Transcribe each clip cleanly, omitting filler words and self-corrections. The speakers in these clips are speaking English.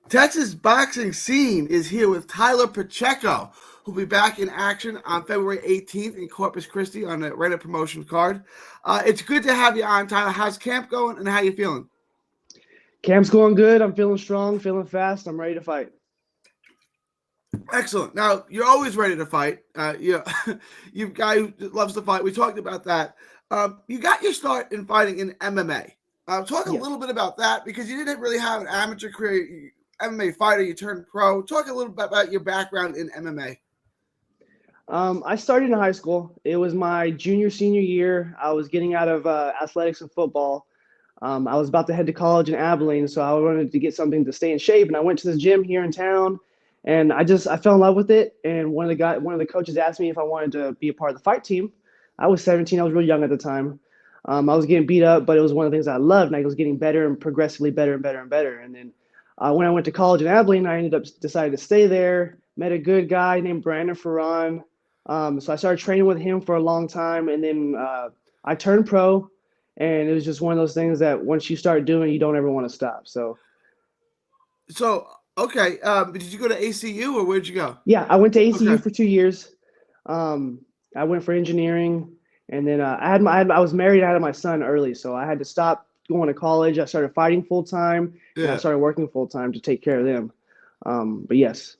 Texas boxing scene is here with Tyler Pacheco, who'll be back in action on February 18th in Corpus Christi on the Reddit promotion card. It's good to have you on, Tyler. How's camp going and how you feeling? Camp's going good. I'm feeling strong, feeling fast. I'm ready to fight. Excellent. Now, you're always ready to fight. You're a guy who loves to fight. We talked about that. You got your start in fighting in MMA. Talk a Yes. little bit about that because you didn't really have an amateur career. MMA fighter, you turned pro. Talk a little bit about your background in MMA. I started in high school. It was my senior year. I was getting out of athletics and football. I was about to head to college in Abilene, so I wanted to get something to stay in shape. And I went to this gym here in town, and I fell in love with it. And one of the coaches asked me if I wanted to be a part of the fight team. I was 17. I was really young at the time. I was getting beat up, but it was one of the things I loved, and I was getting better and progressively better and better and better. And then when I went to college in Abilene, I ended up deciding to stay there. Met a good guy named Brandon Ferran. So I started training with him for a long time, and then I turned pro, and it was just one of those things that once you start doing, you don't ever want to stop. So, okay, did you go to ACU or where'd you go? Yeah, I went to ACU Okay, for 2 years. I went for engineering, and then I was married. I had my son early, so I had to stop going to college. I started fighting full time, and I yeah. started working full time to take care of them. But yes.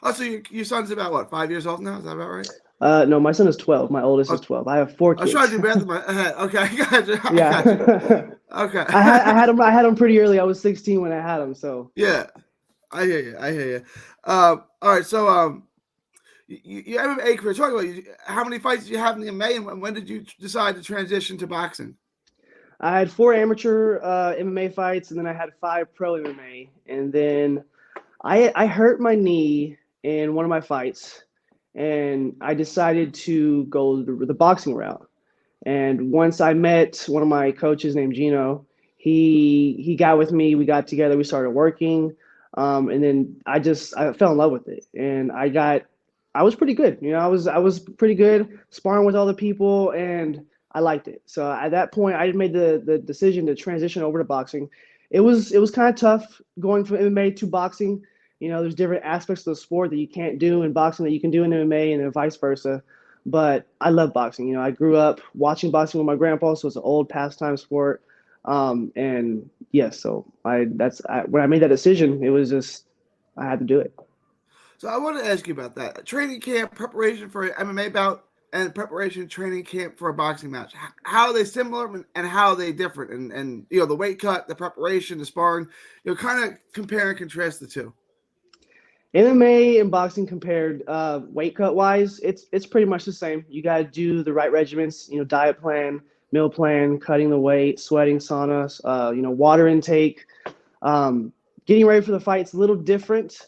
Oh, so your son's about what, 5 years old now? Is that about right? No, my son is 12. My oldest is Oh, 12. I have four I was trying to kids. do math in my head. Okay, I got you. I Yeah. got you. Okay. I had him pretty early. I was 16 when I had him. So Yeah, I hear you. I hear you. All right. So, you MMA career. Talk about how many fights did you have in the MMA, and when did you decide to transition to boxing? I had four amateur MMA fights, and then I had five pro MMA. And then I hurt my knee in one of my fights, and I decided to go the boxing route. And once I met one of my coaches named Gino, he got with me. We got together. We started working, and then I fell in love with it. And I was pretty good. I was pretty good sparring with all the people, and I liked it. So at that point, I made the decision to transition over to boxing. It was kind of tough going from MMA to boxing. There's different aspects of the sport that you can't do in boxing that you can do in MMA, and then vice versa. But I love boxing. I grew up watching boxing with my grandpa, so it's an old pastime sport. And yes, so when I made that decision, it was just I had to do it. So I want to ask you about that training camp preparation for an MMA bout and preparation training camp for a boxing match. How are they similar and how are they different? And the weight cut, the preparation, the sparring. Kind of compare and contrast the two. MMA and boxing compared weight cut wise, it's pretty much the same. You got to do the right regimens, diet plan, meal plan, cutting the weight, sweating, saunas, water intake. Getting ready for the fight's a little different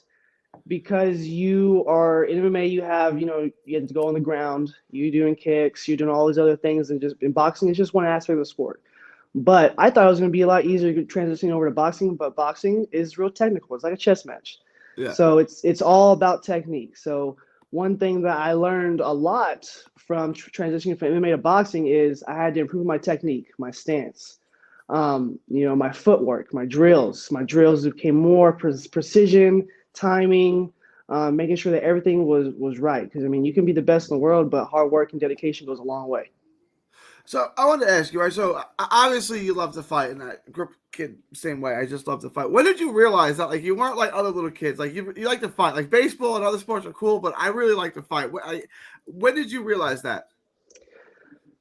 because you are in MMA. You have to go on the ground. You're doing kicks. You're doing all these other things, and just in boxing, it's just one aspect of the sport. But I thought it was going to be a lot easier transitioning over to boxing. But boxing is real technical. It's like a chess match. Yeah. So it's all about technique. So one thing that I learned a lot from transitioning from MMA to boxing is I had to improve my technique, my stance, my footwork, my drills. My drills became more precision, timing, making sure that everything was right. Because you can be the best in the world, but hard work and dedication goes a long way. So I wanted to ask you, right? So obviously you love to fight, and I grew up kid same way. I just love to fight. When did you realize that like you weren't like other little kids? Like you like to fight. Like baseball and other sports are cool, but I really like to fight. When did you realize that?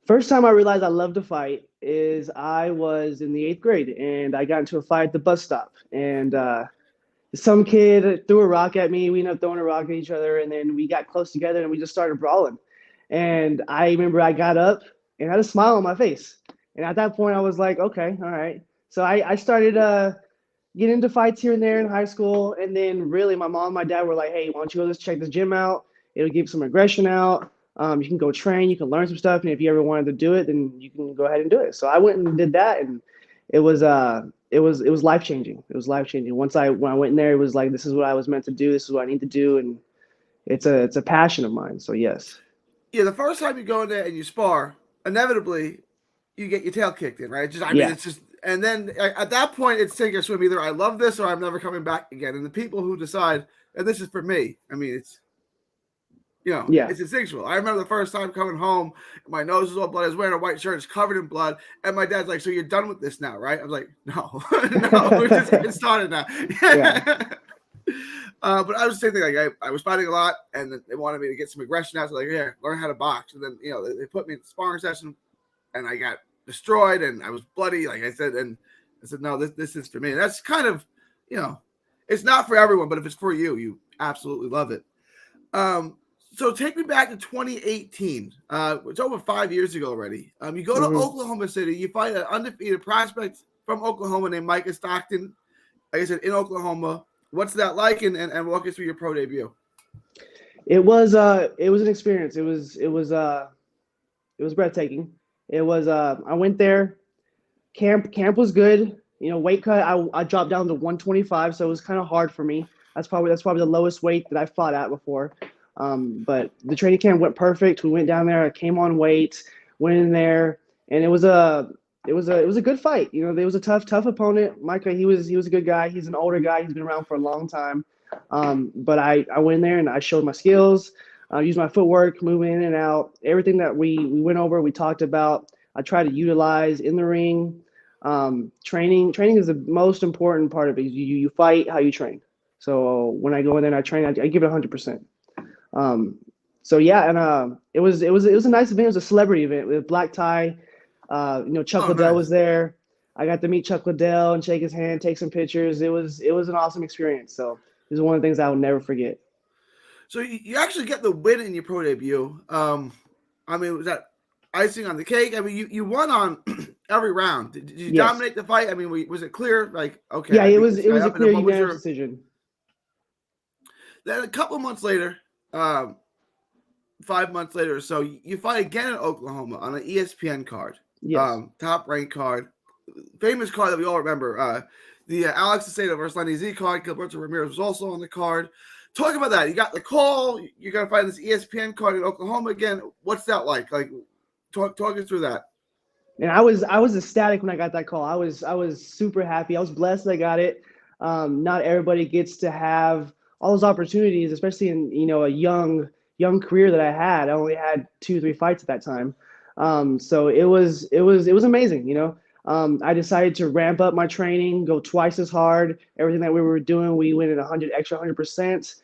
First time I realized I love to fight is I was in the eighth grade and I got into a fight at the bus stop. And some kid threw a rock at me. We ended up throwing a rock at each other, and then we got close together and we just started brawling. And I remember I got up and had a smile on my face. And at that point, I was like, okay, all right. So I started getting into fights here and there in high school. And then really, my mom and my dad were like, hey, why don't you go just check this gym out? It'll give some aggression out. You can go train, you can learn some stuff. And if you ever wanted to do it, then you can go ahead and do it. So I went and did that. And it was it was life changing. It was life changing. When I went in there, it was like this is what I was meant to do. This is what I need to do, and it's a passion of mine. So yes. Yeah, the first time you go in there and you spar, inevitably you get your tail kicked in, right? Just I mean, Yeah. it's just And then at that point, it's sink or swim. Either I love this or I'm never coming back again. And the people who decide that this is for me, I mean, it's Yeah. it's instinctual. I remember the first time coming home, my nose was all blood. I was wearing a white shirt, it's covered in blood, and my dad's like, "So you're done with this now, right?" I was like, "No, no, we're just getting started now." Yeah. But I was the same thing. Like I was fighting a lot, and they wanted me to get some aggression out. So like, here, learn how to box. And then they put me in the sparring session, and I got destroyed, and I was bloody. Like I said, and I said, no, this is for me. And that's kind of, it's not for everyone, but if it's for you, you absolutely love it. So take me back to 2018. It's over 5 years ago already. You go to Oklahoma City. You fight an undefeated prospect from Oklahoma named Micah Stockton. Like I said, in Oklahoma. What's that like? And walk us through your pro debut. It was an experience. It was breathtaking. It was I went there. Camp was good. Weight cut. I dropped down to 125, so it was kind of hard for me. That's probably the lowest weight that I fought at before. But the training camp went perfect. We went down there. I came on weight, went in there, and it was a good fight. There was a tough opponent. Micah, he was a good guy. He's an older guy. He's been around for a long time. But I went in there and I showed my skills. Used my footwork, moving in and out. Everything that we went over, we talked about. I tried to utilize in the ring. Training is the most important part of it. You fight how you train. So when I go in there and I train, I give it 100%. So yeah, and it was a nice event. It was a celebrity event with black tie. Chuck Liddell nice. was there. I got to meet Chuck Liddell and shake his hand, take some pictures. It was an awesome experience. So it was one of the things I will never forget. So you actually get the win in your pro debut. I mean, was that icing on the cake? I mean, you won on every round. Did you dominate the fight? I mean, was it clear? Like, okay. Yeah, it was a clear unanimous decision. Then a couple months later, 5 months later or so, you fight again in Oklahoma on an ESPN card. Yes. Top ranked card. Famous card that we all remember. The Alex Acedo versus Lenny Z card. Gilberto Ramirez was also on the card. Talk about that. You got the call. You're going to fight this ESPN card in Oklahoma again. What's that like? Like, talk us through that. And I was ecstatic when I got that call. I was super happy. I was blessed that I got it. Not everybody gets to have all those opportunities, especially in a young career that I had. I only had 2-3 fights at that time. So it was amazing. I decided to ramp up my training, go twice as hard. Everything that we were doing, we went at 100%.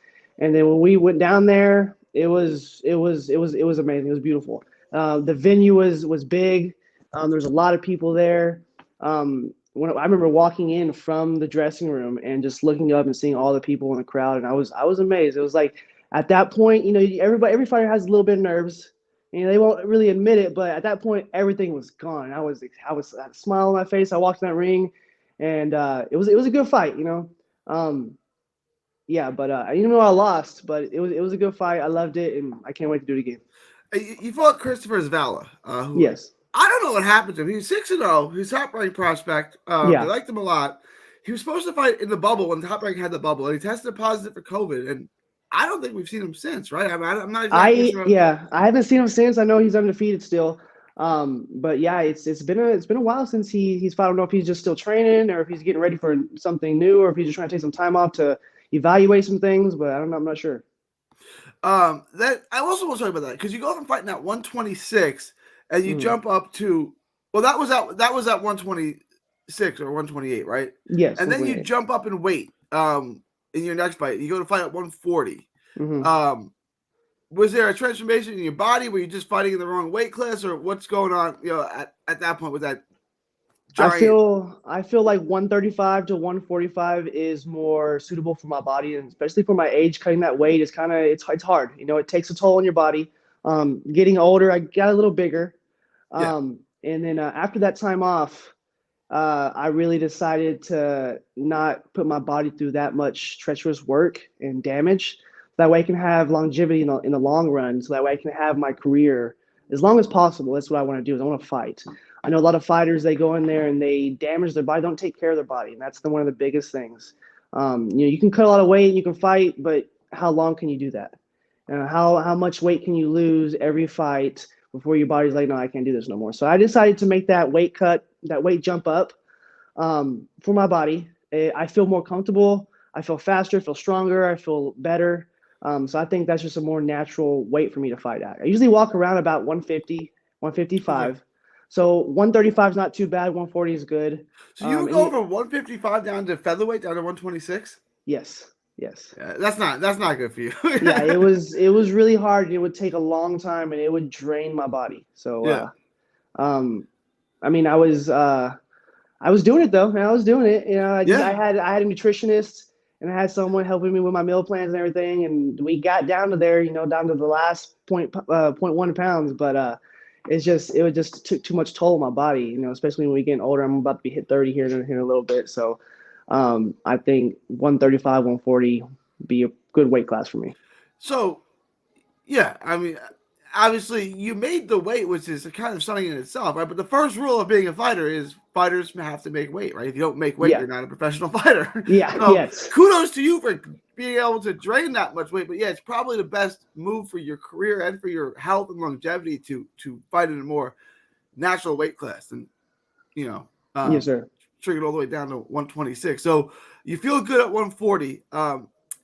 And then when we went down there, it was amazing. It was beautiful. The venue was big. There was a lot of people there. When I remember walking in from the dressing room and just looking up and seeing all the people in the crowd, and I was amazed. It was like at that point, every fighter has a little bit of nerves. They won't really admit it, but at that point, everything was gone. I had a smile on my face. I walked in that ring, and it was a good fight. Yeah, but even though I lost, but it was a good fight. I loved it, and I can't wait to do it again. You fought Christopher Zavala. Who, yes. I don't know what happened to him. He's 6-0. He's top ranked prospect. Yeah. I liked him a lot. He was supposed to fight in the bubble when Top Rank had the bubble, and he tested positive for COVID. And I don't think we've seen him since, right? I mean, I'm not exactly sure. Yeah, I haven't seen him since. I know he's undefeated still. But yeah, it's been a while since he's fought. I don't know if he's just still training or if he's getting ready for something new or if he's just trying to take some time off to evaluate some things. But I don't know. I'm not sure. That I also want to talk about that because you go from fighting at 126 and you jump up to that was at 126 or 128, right? Yes. And then you jump up in weight. In your next fight, you go to fight at 140. Was there a transformation in your body? Were you just fighting in the wrong weight class, or what's going on? At that point with that. Giant... I feel like 135 to 145 is more suitable for my body, and especially for my age. Cutting that weight is it's hard. It takes a toll on your body. Getting older, I got a little bigger, and then after that time off, I really decided to not put my body through that much treacherous work and damage. That way I can have longevity in the long run. So that way I can have my career as long as possible. That's what I want to do is I want to fight. I know a lot of fighters, they go in there and they damage their body, don't take care of their body. And that's one of the biggest things. You can cut a lot of weight, you can fight, but how long can you do that? How much weight can you lose every fight before your body's like, no, I can't do this no more. So I decided to make that weight cut, that weight jump up. for my body. I feel more comfortable. I feel faster, feel stronger, I feel better. So I think that's just a more natural weight for me to fight at. I usually walk around about 150, Okay. 155. So 135 is not too bad. 140 is good. So you would And go from 155 down to featherweight down to 126? yes, yes. Yeah, that's not good for you. Yeah, it was really hard. It would take a long time and it would drain my body. So Yeah. um I mean I was doing it though, and I was doing it. Yeah. I had a nutritionist and I had someone helping me with my meal plans and everything, and we got down to there, down to the last point 1 pounds. But it just took too much toll on my body, especially when we getting older. I'm about to be hit 30 here in a little bit, so I think 135, 140 be a good weight class for me. So, yeah, I mean, obviously you made the weight, which is kind of something in itself, right? But the first rule of being a fighter is fighters have to make weight, right? If you don't make weight, Yeah, you're not a professional fighter. yeah, So, yes, kudos to you for being able to drain that much weight. But yeah, it's probably the best move for your career and for your health and longevity to fight in a more natural weight class and you know yes, um, sir. triggered all the way down to 126. So you feel good at 140.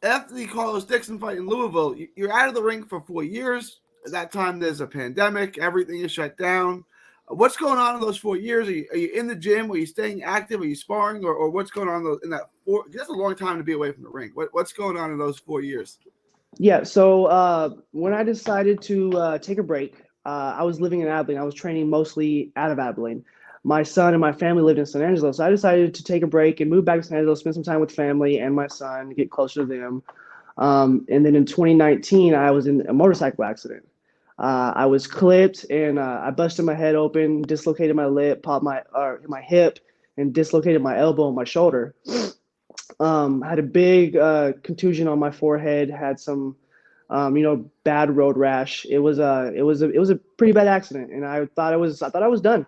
After the Carlos Dixon fight in Louisville, you're out of the ring for 4 years. At that time, there's a pandemic. Everything is shut down. What's going on in those 4 years? Are you in the gym? Are you staying active? Are you sparring? Or what's going on in that four? That's a long time to be away from the ring. What's going on in those 4 years? Yeah, so when I decided to take a break, I was living in Abilene. I was training mostly out of Abilene. My son and my family lived in San Angelo, so I decided to take a break and move back to San Angelo, spend some time with family and my son, get closer to them. And then in 2019, I was in a motorcycle accident. I was clipped and I busted my head open, dislocated my lip, popped my hip, and dislocated my elbow and my shoulder. Had a big contusion on my forehead. Had some, bad road rash. It was a pretty bad accident, and I thought I was done.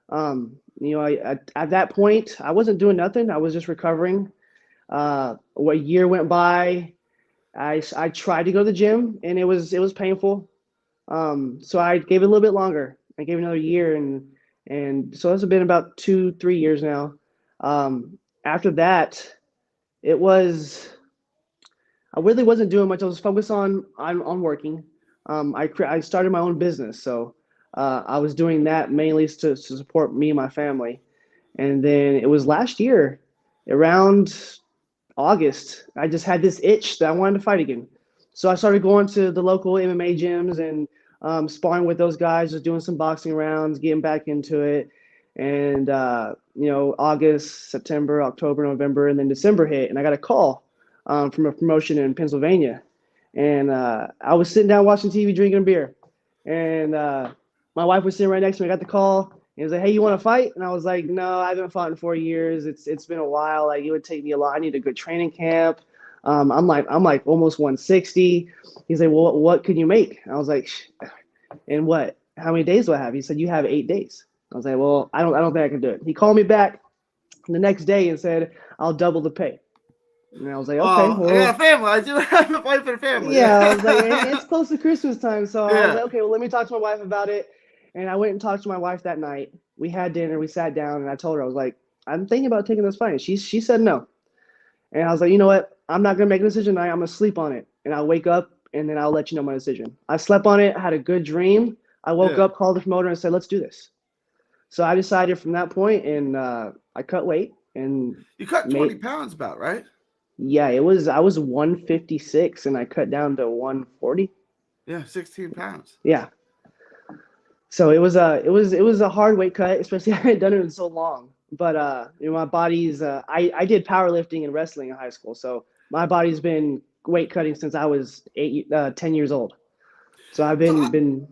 At that point, I wasn't doing nothing. I was just recovering. A year went by. I tried to go to the gym, and it was painful. So I gave it a little bit longer. I gave it another year, and so it's been about 2, 3 years now. After that, it was I really wasn't doing much. I was focused on working. I started my own business, so I was doing that mainly to support me and my family. And then it was last year, around August, I just had this itch that I wanted to fight again. So I started going to the local MMA gyms and sparring with those guys, just doing some boxing rounds, getting back into it. And August, September, October, November, and then December hit, and I got a call from a promotion in Pennsylvania. And I was sitting down watching TV, drinking a beer, and my wife was sitting right next to me. I got the call. He was like, "Hey, you want to fight?" And I was like, "No, I haven't fought in 4 years. It's been a while. Like it would take me a lot. I need a good training camp." I'm like almost 160. He's like, "Well, what can you make?" I was like, "And what? How many days do I have?" He said, "You have 8 days." I was like, "Well, I don't think I can do it." He called me back the next day and said, "I'll double the pay." And I was like, "Okay, Oh, I got well." a family. I do have a wife and a family. Yeah, I was like, and Yeah. it's close to Christmas time, so I was Yeah. like, okay, well, let me talk to my wife about it. And I went and talked to my wife that night. We had dinner, we sat down, and I told her, I was like, I'm thinking about taking this fight. And she said no. And I was like, you know what? I'm not gonna make a decision tonight. I'm gonna sleep on it, and I'll wake up, and then I'll let you know my decision. I slept on it, had a good dream. I woke Yeah. up, called the promoter, and said, let's do this. So I decided from that point, and I cut weight and You cut 20 made. pounds about, right? Yeah, I was 156, and I cut down to 140. Yeah, 16 pounds. Yeah. So it was a hard weight cut, especially I hadn't done it in so long. But my body's I did powerlifting and wrestling in high school, so my body's been weight cutting since I was 10 years old. So I've So, been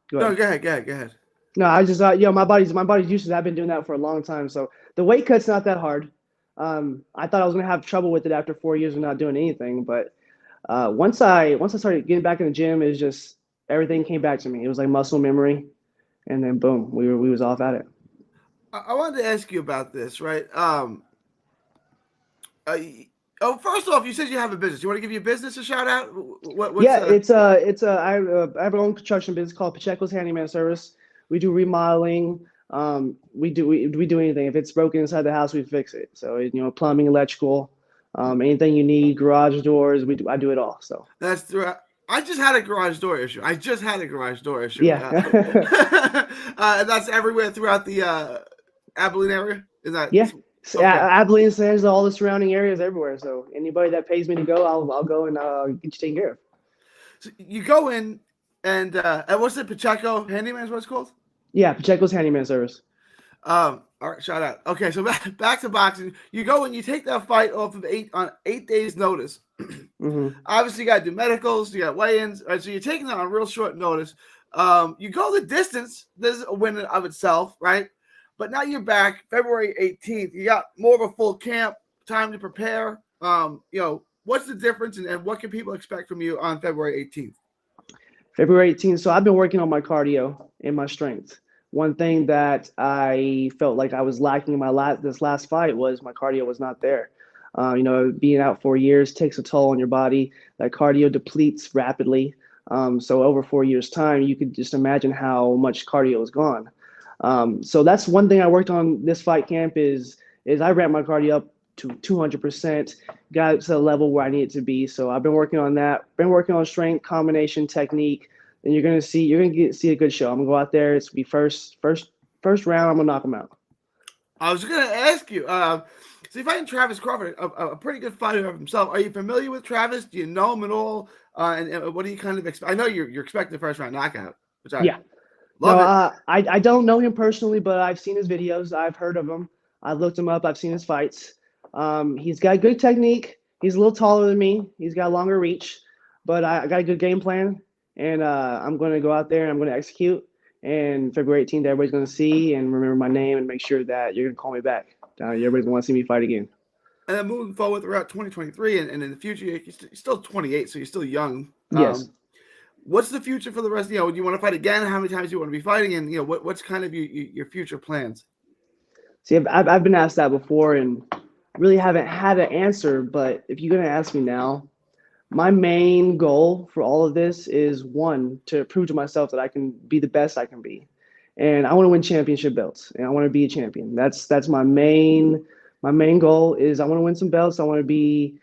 go no, ahead. go ahead, go ahead, go ahead. No, I just my body's used to that. I've been doing that for a long time. So the weight cut's not that hard. I thought I was gonna have trouble with it after 4 years of not doing anything, but once I started getting back in the gym, it was just everything came back to me. It was like muscle memory, and then boom, we was off at it. I wanted to ask you about this, right? Uh, oh, first off, you said you have a business. You want to give your business a shout out? What's Yeah, I have my own construction business called Pacheco's Handyman Service. We do remodeling. We do anything. If it's broken inside the house, we fix it. So plumbing, electrical, anything you need, garage doors, I do it all. So That's throughout. I just had a garage door issue. yeah. And that's everywhere throughout the Abilene area. Is that Yeah. So, okay? Abilene, San all the surrounding areas everywhere. So anybody that pays me to go, I'll go and get you taken care of. So you go in and what's it? Pacheco handyman is what it's called. Yeah, Pacheco's handyman service. All right, shout out. Okay, so back to boxing. You go and you take that fight off of 8 days notice. Mm-hmm. Obviously, you got to do medicals, you got weigh-ins, right? So you're taking that on real short notice. You go the distance. This is a win of itself, right? But now you're back February 18th. You got more of a full camp, time to prepare. What's the difference and what can people expect from you on February 18th? February 18th. So I've been working on my cardio and my strength. One thing that I felt like I was lacking in this last fight was my cardio was not there. Being out 4 years takes a toll on your body. That cardio depletes rapidly. So over 4 years' time, you could just imagine how much cardio is gone. So that's one thing I worked on this fight camp is I ramped my cardio up to 200%, got it to the level where I need it to be. So I've been working on that. Been working on strength, combination, technique. And you're gonna see a good show. I'm gonna go out there. It's gonna be first round. I'm gonna knock him out. I was gonna ask you. So you're fighting Travis Crawford, a pretty good fighter of himself. Are you familiar with Travis? Do you know him at all? And what do you kind of expect? I know you're expecting a first round knockout, which I love it. I don't know him personally, but I've seen his videos. I've heard of him. I've looked him up. I've seen his fights. He's got good technique. He's a little taller than me. He's got longer reach, but I got a good game plan. And I'm going to go out there and I'm going to execute. And February 18th, everybody's going to see and remember my name and make sure that you're going to call me back. Everybody's going to want to see me fight again. And then moving forward throughout 2023 and in the future, you're still 28, so you're still young. Yes. What's the future for the rest? Do you want to fight again? How many times do you want to be fighting? And what's kind of your future plans? See, I've been asked that before and really haven't had an answer. But if you're going to ask me now, my main goal for all of this is one, to prove to myself that I can be the best I can be. And I want to win championship belts and I want to be a champion. That's my main goal is I want to win some belts. I want to be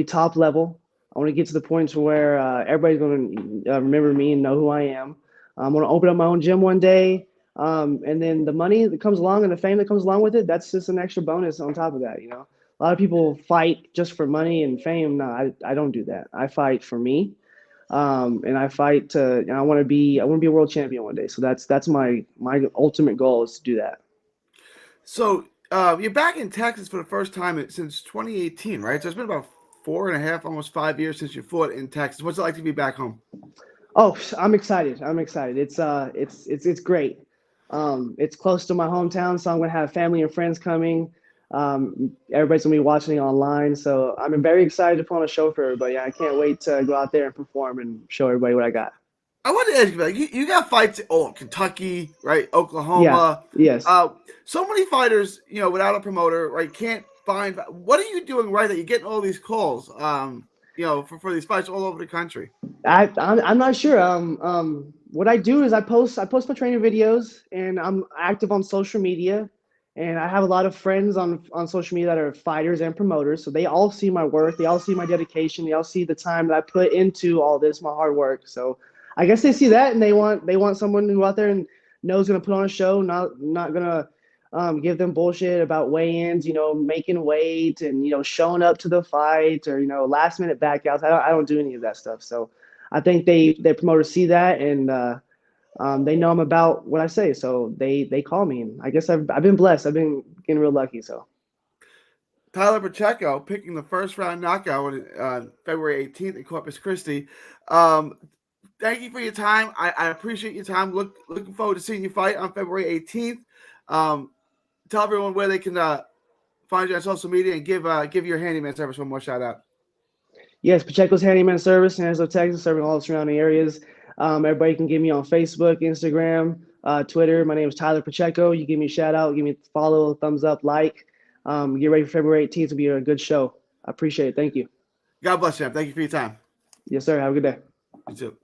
top level. I want to get to the point to where everybody's going to remember me and know who I am. I'm going to open up my own gym one day. And then the money that comes along and the fame that comes along with it, that's just an extra bonus on top of that, A lot of people fight just for money and fame. No, I don't do that. I fight for me, and I fight to. I want to be a world champion one day. So that's my ultimate goal is to do that. So you're back in Texas for the first time since 2018, right? So it's been about 4.5, almost 5 years since you fought in Texas. What's it like to be back home? Oh, I'm excited. It's great. It's close to my hometown, so I'm gonna have family and friends coming. Everybody's gonna be watching it online, so I'm very excited to put on a show for everybody. I can't wait to go out there and perform and show everybody what I got. I want to ask you, you got fights Kentucky, right? Oklahoma. Yeah. Yes. So many fighters, without a promoter, right, can't find. What are you doing right that you're getting all these calls, for these fights all over the country? I'm not sure. What I do is I post my training videos, and I'm active on social media. And I have a lot of friends on social media that are fighters and promoters. So they all see my work. They all see my dedication. They all see the time that I put into all this, my hard work. So I guess they see that and they want someone who out there and knows going to put on a show, not going to give them bullshit about weigh-ins, making weight and, showing up to the fight or, last minute backouts. I don't do any of that stuff. So I think their promoters see that and, they know I'm about what I say, so they call me. And I guess I've been blessed. I've been getting real lucky. So, Tyler Pacheco picking the first round knockout on February 18th in Corpus Christi. Thank you for your time. I appreciate your time. Looking forward to seeing you fight on February 18th. Tell everyone where they can find you on social media and give your handyman service one more shout out. Yes, Pacheco's Handyman Service in Angelo, Texas, serving all the surrounding areas. Everybody can get me on Facebook, Instagram, Twitter. My name is Tyler Pacheco. You give me a shout out, give me a follow, thumbs up, like. Get ready for February 18th to be a good show. I appreciate it. Thank you. God bless you. Thank you for your time. Yes, sir. Have a good day. You too.